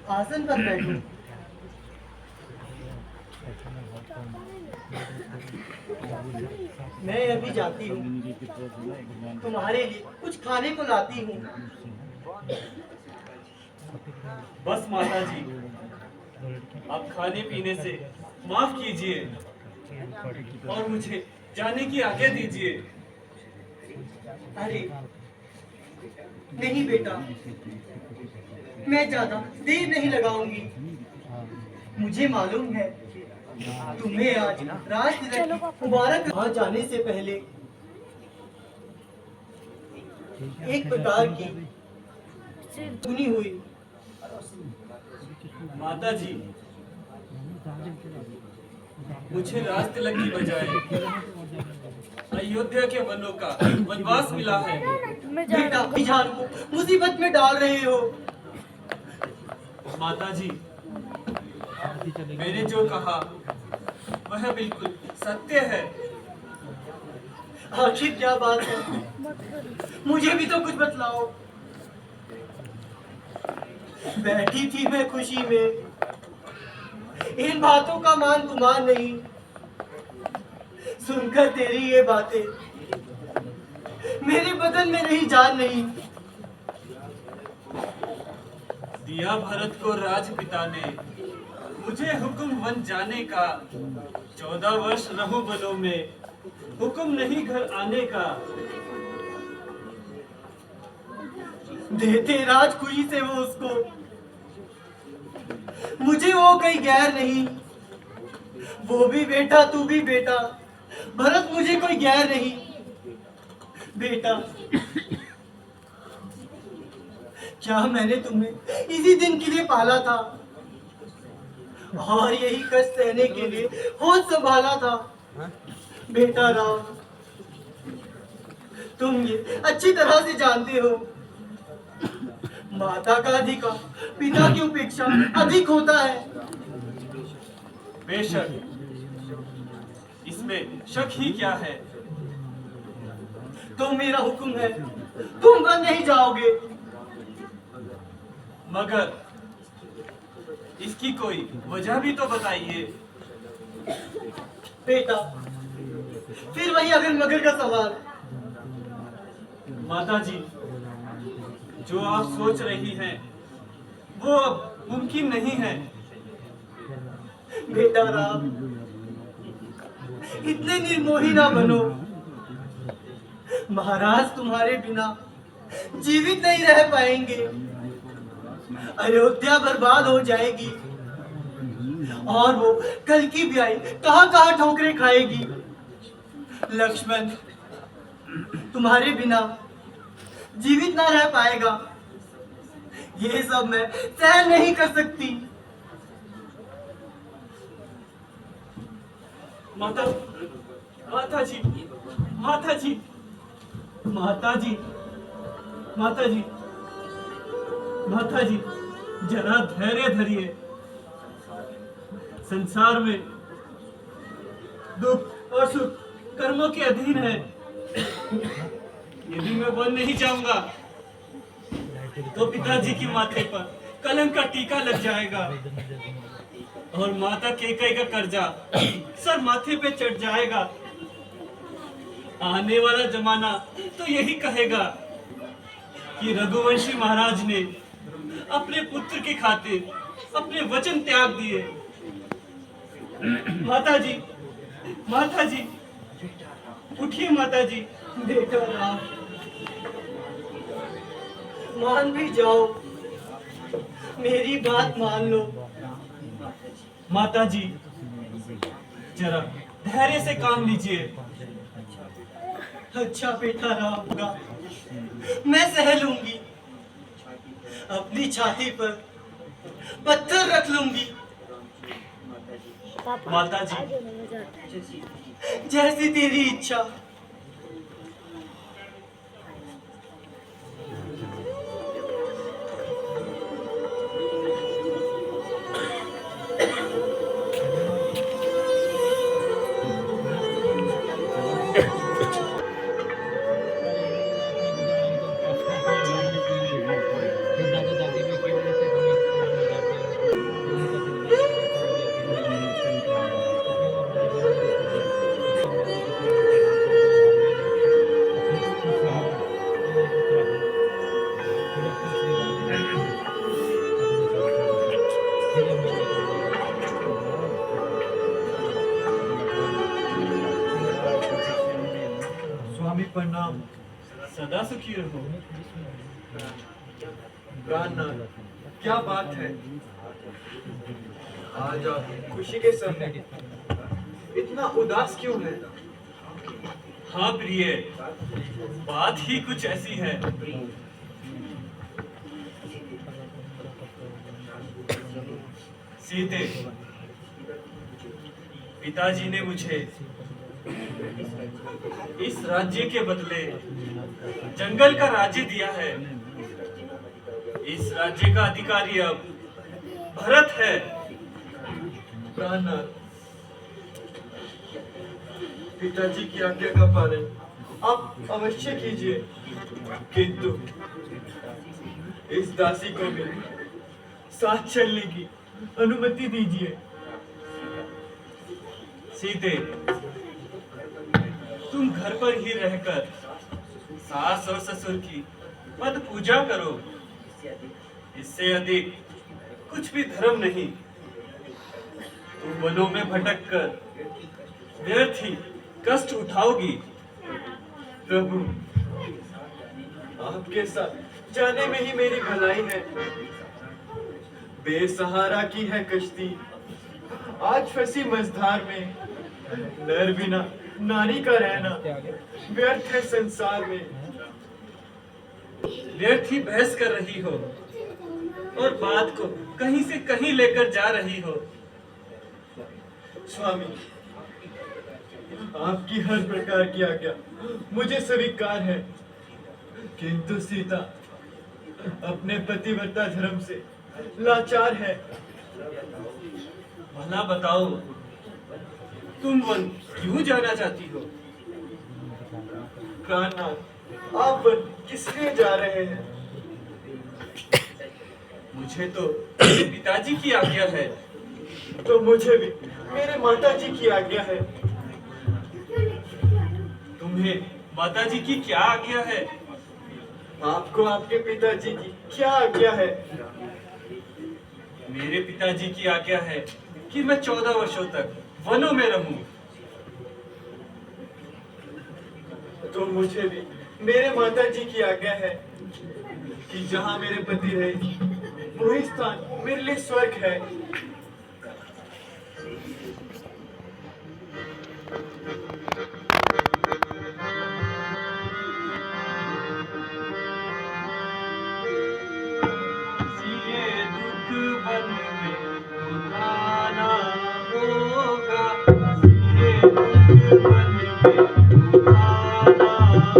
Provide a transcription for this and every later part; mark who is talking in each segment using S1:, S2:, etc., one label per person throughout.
S1: आसन पर बैठो। मैं अभी जाती हूँ, तुम्हारे लिए कुछ खाने को लाती हूँ।
S2: बस माता जी, अब खाने पीने से माफ कीजिए और मुझे जाने की आज्ञा दीजिए।
S1: अरे नहीं बेटा, मैं ज्यादा देर नहीं लगाऊंगी। मुझे मालूम है तुम्हें आज राज तिलक की मुबारक। वहां जाने से पहले एक प्रकार की धुनी हुई।
S2: माता जी, मुझे राज तिलक की बजाय अयोध्या के वनों का वनवास मिला है।
S1: बेटा जान को मुसीबत में डाल रहे हो।
S2: माता जी, मैंने जो कहा वह बिल्कुल सत्य है।
S1: आखिर क्या बात है, मुझे भी तो कुछ बतलाओ। बैठी थी मैं खुशी में, इन बातों का मान गुमान नहीं। सुनकर तेरी ये बातें मेरे बदन में रही जान नहीं।
S2: दिया भरत को राजपिता ने मुझे हुक्म वन जाने का। 14 वर्ष रहूं वनों में, हुक्म नहीं घर आने का।
S1: देते राज खुशी से वो उसको, मुझे वो कहीं गैर नहीं। वो भी बेटा तू भी बेटा, भरत मुझे कोई गैर नहीं। बेटा क्या मैंने तुम्हें इसी दिन के लिए पाला था और यही कष्ट सहने के लिए होश संभाला था। बेटा राम, तुम ये अच्छी तरह से जानते हो, माता का अधिकार पिता की उपेक्षा अधिक होता है।
S2: बेशक, इसमें शक ही क्या है।
S1: तो मेरा हुक्म है, तुम बन नहीं जाओगे।
S2: मगर इसकी कोई वजह भी तो बताइए।
S1: बेटा फिर वही अगर मगर का सवाल।
S2: माता जी, जो आप सोच रही हैं वो अब मुमकिन नहीं है।
S1: बेटा राम, इतने निर्मोही ना बनो। महाराज तुम्हारे बिना जीवित नहीं रह पाएंगे। अयोध्या बर्बाद हो जाएगी और वो कल की ब्याही कहां कहां ठोकरें खाएगी। लक्ष्मण तुम्हारे बिना जीवित ना रह पाएगा। ये सब मैं सहन नहीं कर सकती।
S2: माता माता जी, माता जी, माता जी, माता जी, माता जी, जरा धैर्य धरिए। संसार में दुख और सुख कर्मों के अधीन है। यदि मैं वन नहीं जाऊंगा तो पिताजी की माथे पर कलंक का टीका लग जाएगा और माता केकई का कर्जा सर माथे पे चढ़ जाएगा। आने वाला जमाना तो यही कहेगा कि रघुवंशी महाराज ने अपने पुत्र की खातिर अपने वचन त्याग दिए। माता जी, माता जी, उठिए माता जी।
S1: बेटा राम, मान भी जाओ, मेरी बात मान लो।
S2: माता जी, जरा धैर्य से काम लीजिए।
S1: अच्छा बेटा राम होगा, मैं सह लूंगी। अपनी छाती पर पत्थर रख लूंगी।
S2: माता जी,
S1: जैसी तेरी इच्छा।
S2: सदा सुखी रहो।
S3: प्राणनाथ, क्या बात है? आज आप खुशी के समय इतना उदास क्यों है?
S2: हाँ प्रिय, बात ही कुछ ऐसी है। सीते, पिताजी ने मुझे इस राज्य के बदले जंगल का राज्य दिया है। इस राज्य का अधिकारी अब भरत है।
S3: प्राणनाथ, पिताजी की आज्ञा का पालन आप अवश्य कीजिए, किंतु इस दासी को भी साथ चलने की अनुमति दीजिए।
S2: सीते, तुम घर पर ही रहकर सास और ससुर की पद पूजा करो। इससे अधिक कुछ भी धर्म नहीं। तुम वनों में भटक कर व्यर्थ ही कष्ट उठाओगी।
S3: प्रभु, आपके साथ जाने में ही मेरी भलाई है। बेसहारा की है कश्ती, आज फंसी मझधार में। नर बिना नारी का रहना व्यर्थ है संसार में।
S2: व्यर्थ ही बहस कर रही हो और बात को कहीं से कहीं लेकर जा रही हो।
S3: स्वामी, आपकी हर प्रकार की आज्ञा मुझे स्वीकार है, किंतु सीता अपने पतिव्रता धर्म से लाचार है।
S2: भला बताओ, तुम वन क्यों जाना चाहती हो?
S3: प्राणनाथ, आप वन किस लिए जा रहे हैं?
S2: मुझे तो मेरे पिताजी की आज्ञा है।
S3: तो मुझे भी मेरे माता जी की आज्ञा है।
S2: तुम्हें माताजी की क्या आज्ञा है?
S3: आपको आपके पिताजी की क्या आज्ञा है?
S2: मेरे पिताजी की आज्ञा है कि मैं 14 वर्षों तक वनों में रहूं।
S3: तो मुझे भी मेरे माता जी की आज्ञा है कि जहाँ मेरे पति रहे वही स्थान मेरे लिए स्वर्ग है।
S2: ये दुख वन में उठाना होगा। ये दुख वन में उठाना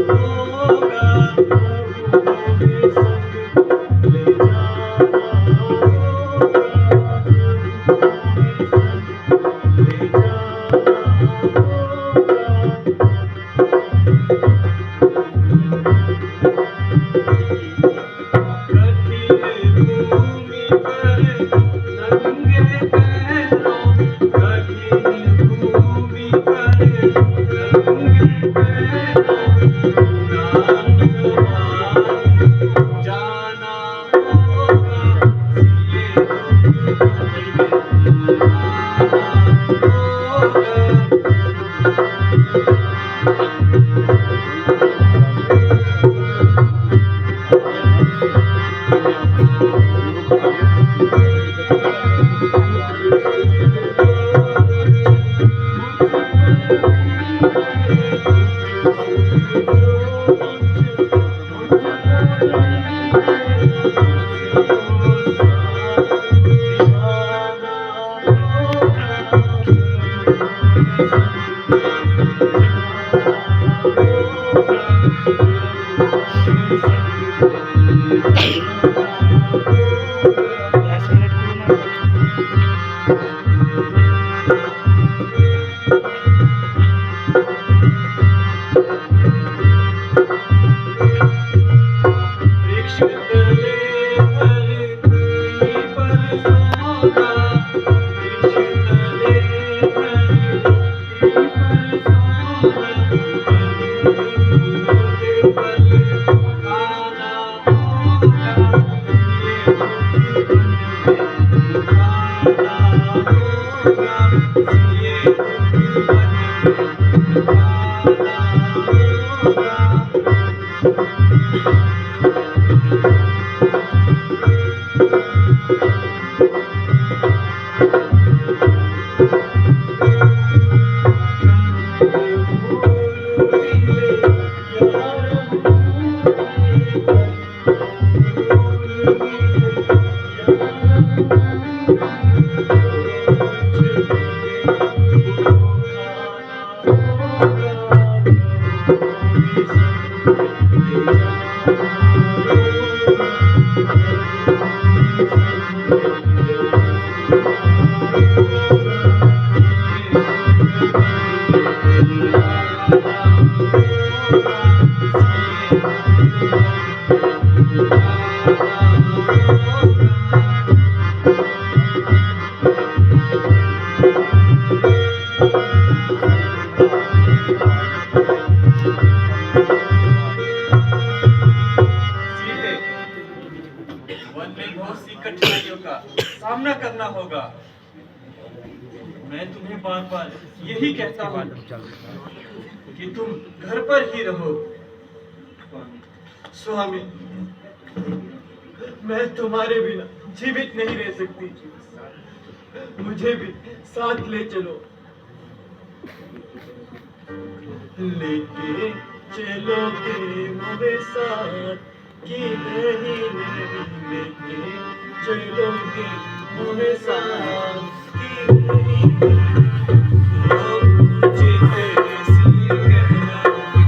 S2: होगा। मेरे संग ले जाना होगा। ले जाना
S3: कठिनाइयों का सामना करना होगा। मैं तुम्हें बार बार यही कहता हूँ कि तुम घर पर ही रहो। स्वामी, मैं तुम्हारे बिना जीवित नहीं रह सकती, मुझे भी साथ ले चलो। लेके चलोगे मेरे साथ कि नहीं, नहीं लेके चलोगे मेरे साथ कि नहीं। मुझे कैसी कहना कि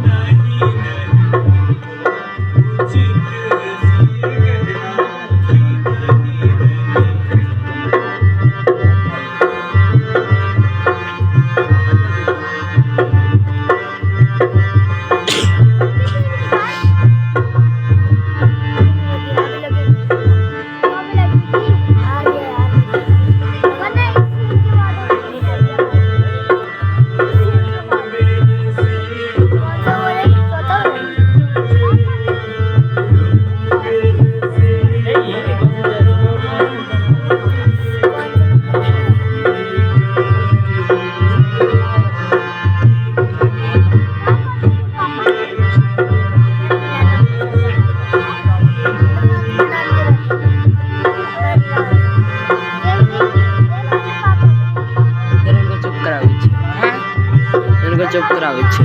S3: नहीं, नहीं मुझे कैसी कहना कि नहीं, नहीं।
S4: ચૂપ કરાવે છે